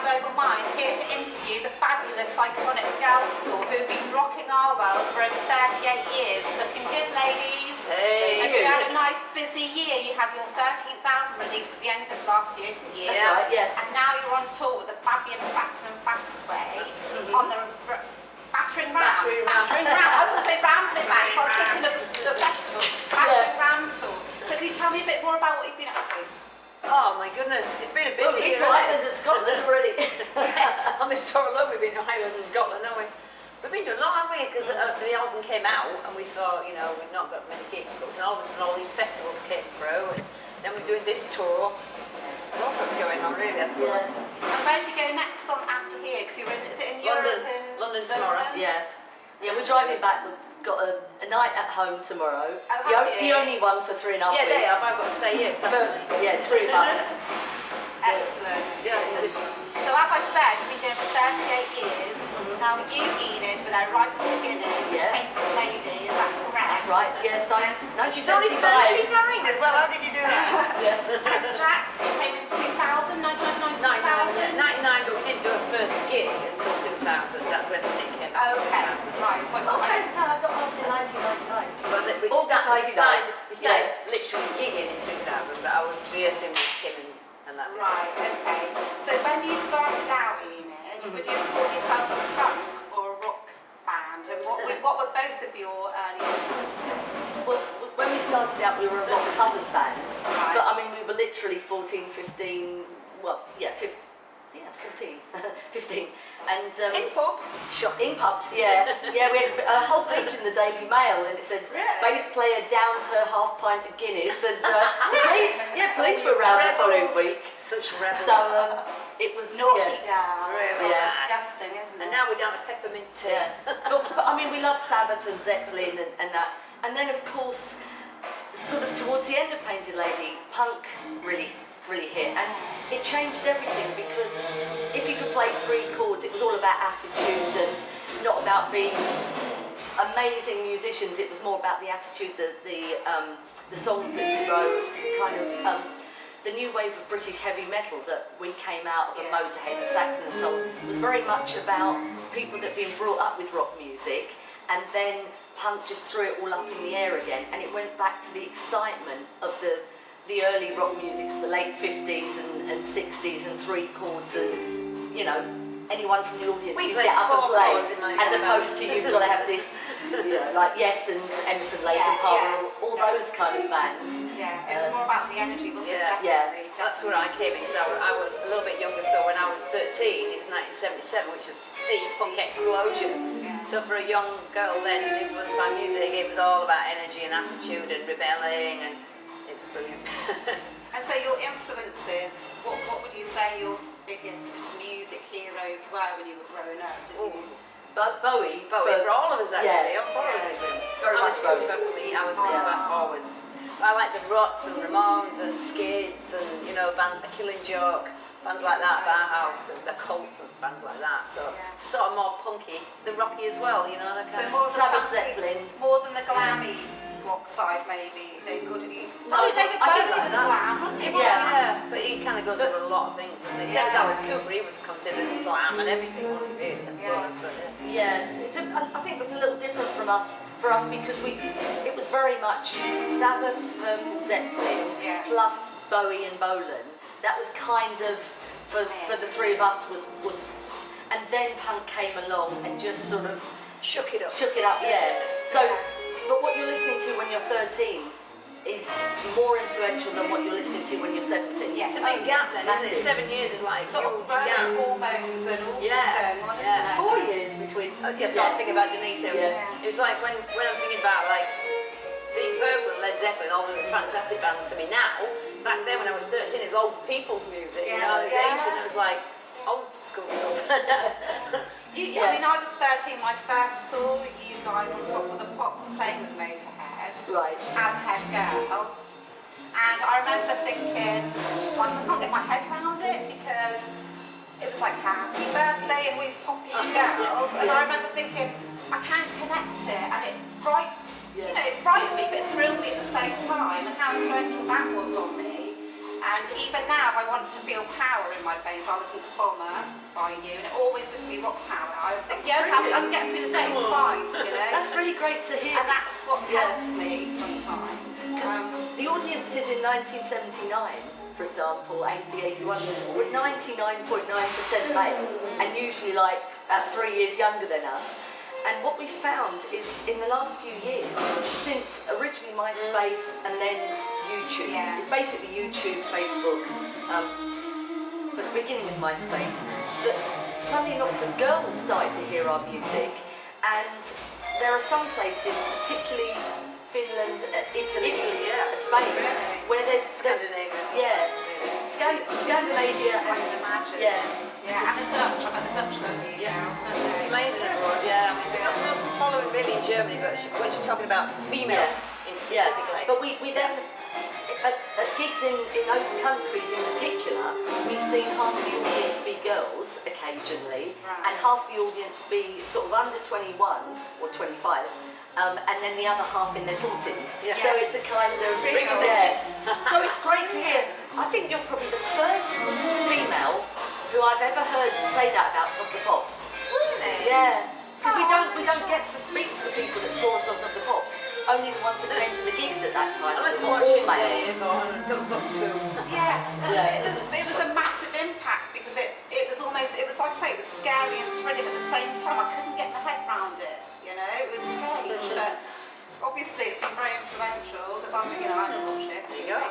Global Mind, here to interview the fabulous, iconic Girlschool who've been rocking our world for over 38 years. Looking good, ladies. Hey. And you had a nice busy year. You had your 13th album release at the end of last year, didn't you? That's right, yeah. And now you're on tour with the fabulous Saxon Fastways on the Battering Ram. I was going to say Rambling Back, so I was thinking of the festival. Battering Ram tour. So can you tell me a bit more about what you've been up to? Oh my goodness, it's been a busy We've been year. to Ireland and Scotland already. On this tour alone, we've been to Ireland and Scotland, haven't we? We've been doing a lot, haven't we? Because the album came out and we thought, you know, we've not got many gigs booked, and all of a sudden all these festivals came through, and then we're doing this tour. There's all sorts going on, really, I suppose. Yeah. And where do you go next on after here? Because you're in, is it in Europe and London tomorrow. Yeah, we're driving back. We've got a night at home tomorrow. The only one for 3.5 weeks. Yeah, they have. I've got to stay here. Yeah, 3 of us. Excellent. Yeah. So as I said, you've been doing it for 38 years. Now you, Enid, were there right at the beginning. Yeah. Painted Lady, is that correct? That's right. Yes, She's only 1975. 39 as well. How did you do that? Yeah. And Jax, you came in 2000, 1999, 2000. 99, but we didn't do a first gig until 2000. That's when the thing came out. Okay, right. So Okay, no, I got lost in 1999. But we started literally gigging in 2000, but I was rehearsing with Kim and that. Right, okay. So when you started out, Enid, would you call yourself a punk or a rock band? And what were both of your early influences? Well, when we started out, we were a rock covers band. Right. But I mean, we were literally 14, 15, well, yeah, 15. Yeah, 15. 15. And In pubs? in pubs, yeah. Yeah, we had a whole page in the Daily Mail and it said, bass player down to half pint of Guinness. And police were around the following week. Such rebels. So it was Naughty girl. Really? It's disgusting, isn't it? And now we're down to peppermint tea. Yeah. but I mean, we love Sabbath and Zeppelin and that. And then, of course, sort of towards the end of Painted Lady, punk really hit, and it changed everything because if you could play 3 chords, it was all about attitude and not about being amazing musicians. It was more about the attitude, the songs that you wrote, kind of the new wave of British heavy metal that we came out of, Motorhead and Saxon and so on, was very much about people that had been brought up with rock music, and then punk just threw it all up in the air again, and it went back to the excitement of the early rock music of the late 50s and 60s and 3 chords, and you know, anyone from the audience can get up and play, as opposed to you've got to have this, you know, like Yes and Emerson, Lake and Palmer, all those kind of bands. Yeah, it was more about the energy, wasn't it? Definitely. That's where I came in, because I was a little bit younger, so when I was 13, it was 1977, which was the punk explosion. Yeah. So for a young girl then, influenced by music, it was all about energy and attitude and rebelling, and it was brilliant. And so your influences, what would you say your biggest music heroes were when you were growing up? Bowie for all of us actually. Yeah. All 4 of us have been. Very much Alice Bowie. Cooper for me, Alice Cooper always. I like the Ruts and Ramones and Skids and, you know, The Killing Joke, bands like that, Bauhaus and The Cult and bands like that. So sort of more punky, the rocky as well, you know. So more of the Sabbath, Zeppelin. more than the glammy rock side, maybe. They could. No, David I think Bowie was glam. But he kind of goes over a lot of things, doesn't he? Same as Alice Cooper, he was considered glam and everything, wasn't he, really? I think it was a little different for us because it was very much Sabbath, Purple, Zeppelin, plus Bowie and Bolan. That was kind of for the 3 of us was, and then punk came along and just sort of shook it up. Yeah. So, but what you're listening to when you're 13 is more influential than what you're listening to when you're 17. It's a big gap then, isn't it? 7 years is like a huge gap. Hormones and all sorts going on, isn't it? 4 years between. Yes, I'm thinking about Denise. It was like when I'm thinking about like Deep Purple and Led Zeppelin, all the fantastic bands to me now. Back then when I was 13, it was old people's music, you know, it was ancient, it was like old school stuff. I mean, I was 13 when I first saw you guys on Top of the Pops playing with Motorhead as head girl. And I remember thinking, like, I can't get my head around it because it was like Happy Birthday and all these poppy girls. And I remember thinking, I can't connect it, and it frightened me, but it thrilled me at the same time, and how influential that was on me. And even now, if I want to feel power in my bones, I'll listen to Bomber by you, and it always gives me rock power. I would think, yeah, I'm getting through the day, it's fine, you know. That's really great to hear. And that's what helps me sometimes. The audiences in 1979, for example, 80, 81, were 99.9% male, and usually like about 3 years younger than us. And what we found is in the last few years, since originally MySpace and then YouTube, it's basically YouTube, Facebook, but beginning with MySpace, that suddenly lots of girls started to hear our music, and there are some places, particularly Finland, Italy, Spain, where there's Scandinavia. Scandinavia and and the Dutch. I bet the Dutch love you. It's amazing abroad. I mean, we've got most following really in Germany, but when she's talking about female specifically. But we then at gigs in those countries in particular, we've seen half the audience be girls occasionally, and half the audience be sort of under 21 or 25. And then the other half in their 40s. So it's a kind of So it's great to hear. I think you're probably the first female who I've ever heard say that about Top of the Pops. Really? Yeah. Because we don't get to speak to the people that saw us on Top of the Pops. Only the ones that came to the gigs at that time. Unless they're watching Dave or Top of the Pops too. It was a massive impact because it was like I say, it was scary and thrilling at the same time. I couldn't get my head around it. You know, it was strange, but obviously it's been very influential because I'm a bullshit. There you go.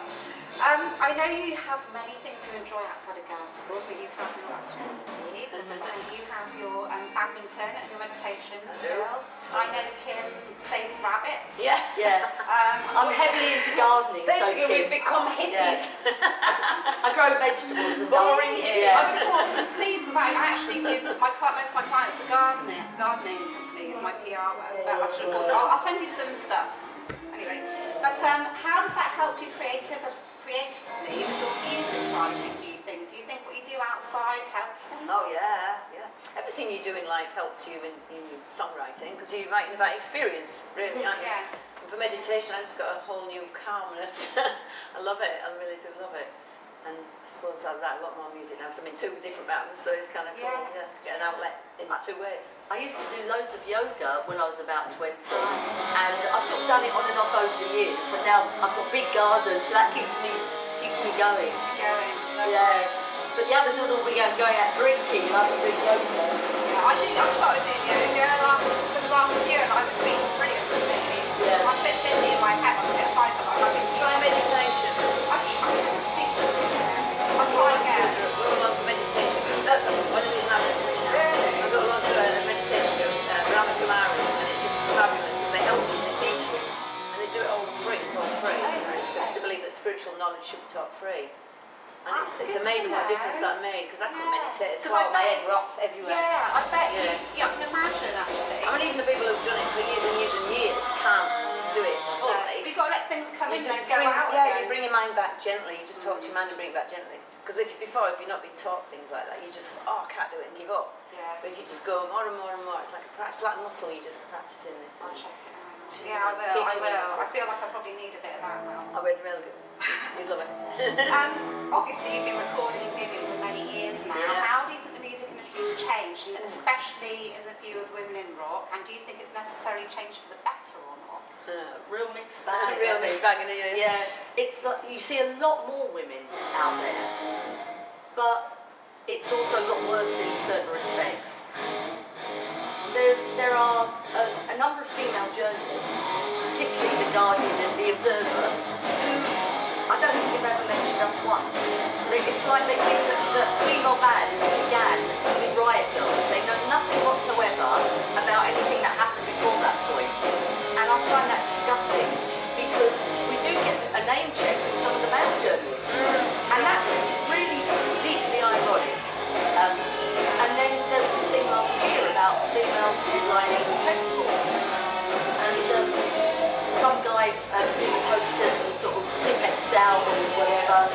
I know you have many things to enjoy outside of Girlschool, so you have your astronomy, and you have your badminton and your meditation still. I know Kim saves rabbits. I'm heavily into gardening. Basically, we've become hippies. I grow vegetables and boring hippies. I would bought some seeds because I actually do. Most of my clients are gardening companies, my PR work. But I'll send you some stuff. Anyway, but how does that help you creatively with your music writing, do you think? Do you think what you do outside helps you? Oh yeah. Everything you do in life helps you in your songwriting because you're writing about experience, really, aren't you? And for meditation, I just got a whole new calmness. I love it. I really do love it. And I suppose I write a lot more music now because I'm in 2 different bands, so it's kind of cool, get an outlet in 2 ways. I used to do loads of yoga when I was about 20, and I've sort of done it on and off over the years, but now I've got big gardens, so that keeps me going. But the others would all be going out drinking, and I've been doing yoga. I started doing yoga for the last year, and it's been brilliant for me. I'm a bit busy in my head, I'm a bit hyper, but I've enjoyed meditation. I've tried I'll try again. We're on to meditation. That's one of the reasons I'm doing it now. I've got a lot of meditation group, Brahma Kumaris, and it's just fabulous because they help you, they teach you, and they do it all free. It's all free. I believe that spiritual knowledge should be taught free. And it's amazing what difference that made because I couldn't meditate at all. My head were off everywhere. I bet you can imagine actually. I mean, even the people who've done it for years and years and years can't do it fully. You've got to let things come in and go out. You bring your mind back gently. You just talk to your mind and bring it back gently. Because if you're not being taught things like that, you just I can't do it and give up. But if you just go more and more and more, it's like a practice, like muscle. You just practicing this. I'll check it out. I will. I feel like I probably need a bit of that now. I read really good. You'd love it. Obviously, you've been recording and gigging for many years now. How do you think the music industry has changed, and especially in the view of women in rock? And do you think it's necessarily changed for the better or not? Real mixed bag. Real mixed bag in here. Yeah, it's like you see a lot more women out there, but it's also a lot worse in certain respects. There are a number of female journalists, particularly The Guardian and The Observer, who I don't think have ever mentioned us once. It's like they think that female bands began with Riot Girls. They know nothing whatsoever about anything that happened before that point. And I find that disgusting because we do get a name check from some of the male journalists. And that's really deeply ironic. And then there was this thing last year about females headlining festivals. And some guy doing posters and sort of Tipex down or whatever,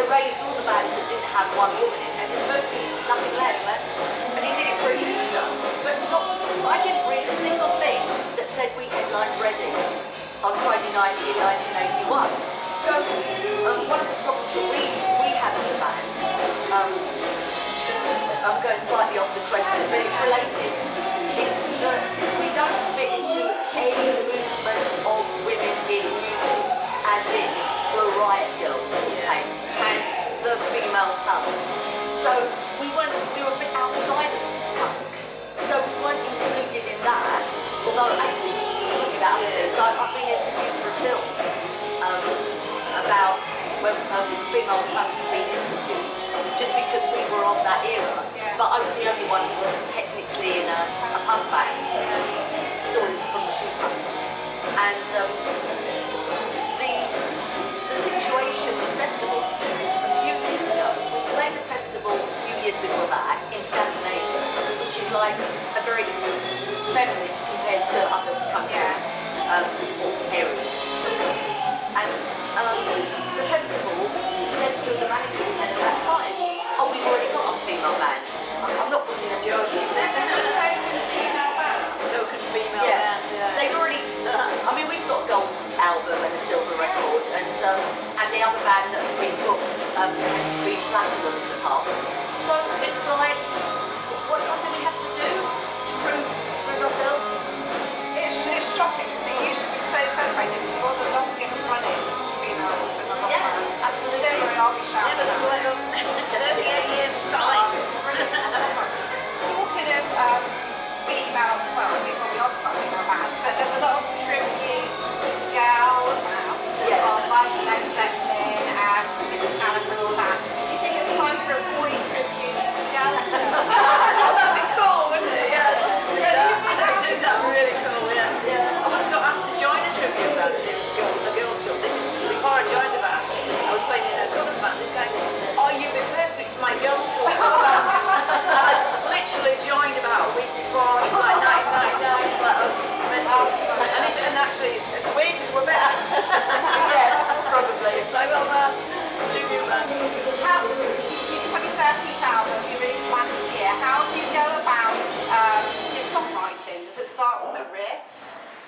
erased all the bands that didn't have one woman in it. There's virtually nothing left. And he did it for his sister. But I didn't read a single thing that said we headlined Reading on Friday night in 1981. So one of the problems that we had as a band, I'm going slightly off the question, but it's related, is that we don't fit into any movement of women in music, as in the Riot Girls, okay, and the female punks. So we were a bit outside of punk, so we weren't included in that. Although actually, talking about other things, I've been interviewed for a film about when female punks being interviewed, just because we were of that era. But I was the only one who wasn't technically in a punk band. Stories from the shoe punks, and the situation, the festival, just a few years ago, we played a festival a few years before that in Scandinavia, which is like a very feminist compared to other countries or areas. And the festival said to the management at that time, "Oh, we've already got a female band." I'm not putting a joke. There's a token female band. Token female band. Yeah. They've already. I mean, we've got a gold album and a silver record, and the other band that we've booked have been platinum in the past. So it's like, what do we have to do to prove ourselves? It's shocking because it usually be so celebrated because you're the longest running female rock band. Absolutely. Don't worry, I'll be shouting. Never split up. 38 years solid. Talking of female, well, we've got the odd female bands, but there's a lot of tribute girl bands, like Led Zeppelin and Miss Caliber and all that. Do you think it's time for a boy tribute girl? That'd be cool, wouldn't it? Yeah, I'd love to see that. That'd be really cool, yeah. I once got asked to join a tribute band. It was a girls' school. This is before I joined the band. I was playing in a covers band. This guy goes, "Oh, you'd be perfect for my girls' school cover band." I'd literally joined about a week before. It's like 1999. It's like I was mental. And actually, the wages were better. Yeah, probably. Like, well, man, tribute band. You just had your 13th album you released last year. How do you go about your songwriting? Does it start with a riff?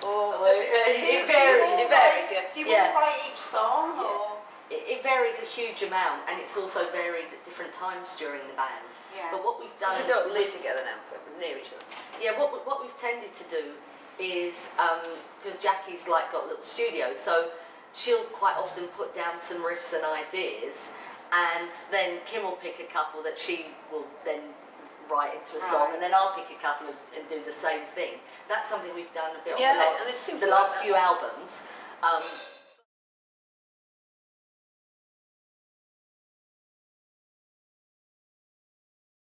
Oh, Does it varies. Yeah. Do you want to write each song? Or? It varies a huge amount, and it's also varied at different times during the band. Yeah. But what we've done, Because we don't live together now, so we're near each other. yeah, what we've tended to do is because Jackie's like got a little studio, so she'll quite often put down some riffs and ideas, and then Kim will pick a couple that she will then write into a song, and then I'll pick a couple and do the same thing. That's something we've done a bit on Yeah, and it seems the to last work few albums.